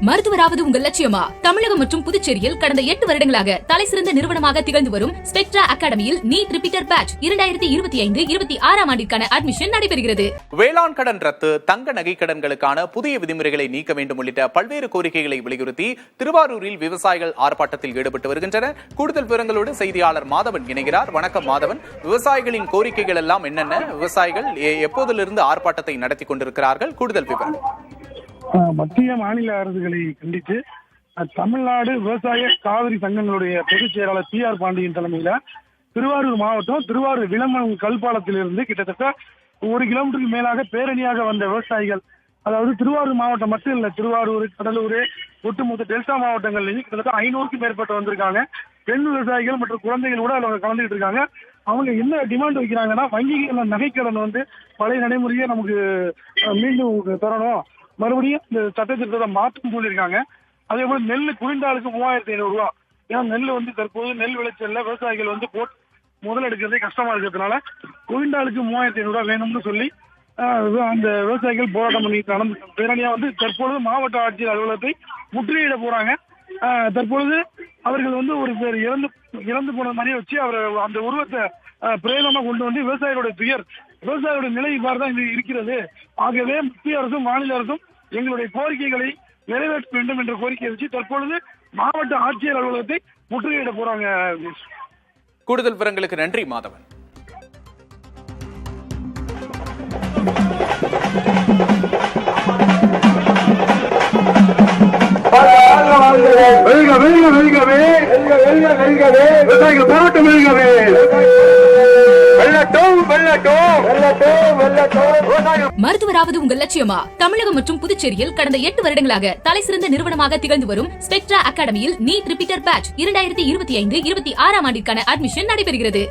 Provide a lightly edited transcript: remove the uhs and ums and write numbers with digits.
மருத்துவராவது உங்கள் லட்சியமா? தமிழகம் மற்றும் புதுச்சேரியில் கடந்த 8 வருடங்களாக தலைசிறந்த நிறுவனமாக திகழ்ந்து வரும் ஸ்பெக்ட்ரா அகாடமியில் நீட் ரிப்பீட்டர் பேட்ச் 2025-26 ஆண்டிற்கான அட்மிஷன் நடைபெறுகிறது. வேளாண் கடன் ரத்து, தங்க நகை கடன்களுக்கான புதிய விதிமுறைகளை நீக்க வேண்டும் உள்ளிட்ட பல்வேறு கோரிக்கைகளை வலியுறுத்தி திருவாரூரில் விவசாயிகள் ஆர்ப்பாட்டத்தில் ஈடுபட்டு வருகின்றனர். கூடுதல் விவரங்களோடு செய்தியாளர் மாதவன் இணைகிறார். வணக்கம் மாதவன். விவசாயிகளின் கோரிக்கைகள் எல்லாம் என்னென்ன? விவசாயிகள் எப்போதிலிருந்து ஆர்ப்பாட்டத்தை நடத்தி கொண்டிருக்கிறார்கள்? கூடுதல் விவரம். மத்திய மாநில அரசுகளை கண்டித்து தமிழ்நாடு விவசாய காவிரி சங்கங்களுடைய பொதுச் செயலாளர் PR பாண்டியன் தலைமையில திருவாரூர் மாவட்டம் திருவாரூர் விளம்பரம் கல்பாலத்திலிருந்து கிட்டத்தட்ட 1 கிலோமீட்டருக்கு மேலாக பேரணியாக வந்த விவசாயிகள், அதாவது திருவாரூர் மாவட்டம் மட்டும் இல்ல, திருவாரூர், கடலூர், ஒட்டுமொத்த டெல்டா மாவட்டங்கள்லயும் கிட்டத்தட்ட 500க்கும் மேற்பட்டு வந்திருக்காங்க. பெண் விவசாயிகள் மற்றும் குழந்தைகள் கூட அவங்க கலந்துகிட்டு இருக்காங்க. அவங்க என்ன டிமாண்ட் வைக்கிறாங்கன்னா, வங்கிகள் நகைக்கடன் பழைய நடைமுறையை நமக்கு மீண்டும் தரணும், மறுபடியும் இந்த சட்ட திருத்தத்தை மாற்றம் சொல்லியிருக்காங்க. அதே போல நெல் குவிண்டாலுக்கு 3500 ரூபா. ஏன்னா நெல் தற்போது நெல் விளைச்சல்ல விவசாயிகள் போட்டு முதல் எடுக்கிறதே கஷ்டமா இருக்கிறதுனால குவிண்டாலுக்கு 3500 ரூபா வேணும்னு சொல்லி அந்த விவசாயிகள் போராட்டம் பண்ணி நடந்து பேரணியா தற்பொழுது மாவட்ட ஆட்சியர் அலுவலகத்தை முற்றுகையிட போறாங்க. தற்பொழுது அவர்கள் ஒரு பேர் இறந்து போன மாதிரியே வச்சு அவர் அந்த உருவத்தை பிரேதமா கொண்டு வந்து விவசாயியோட நிலை இவ்வாறுதான் இருக்கிறது. ஆகவே மத்திய அரசும் மாநில அரசும் எங்களுடைய கோரிக்கைகளை நிறைவேற்ற வேண்டும் என்ற கோரிக்கையை வச்சு தற்பொழுது மாவட்ட ஆட்சியர் அலுவலகத்தை முற்றுகையிட போறாங்க. கூடுதல் விவரங்களுக்கு நன்றி மாதவன். மருத்துவராவது உங்கள் லட்சியமா? தமிழகம் மற்றும் புதுச்சேரியில் கடந்த 8 வருடங்களாக தலைசிறந்த நிறுவனமாக திகழ்ந்து வரும் ஸ்பெக்ட்ரா அகாடமியில் நீட் ரிப்பீட்டர் பேட்ச் 2025-26 ஆண்டிற்கான அட்மிஷன் நடைபெறுகிறது.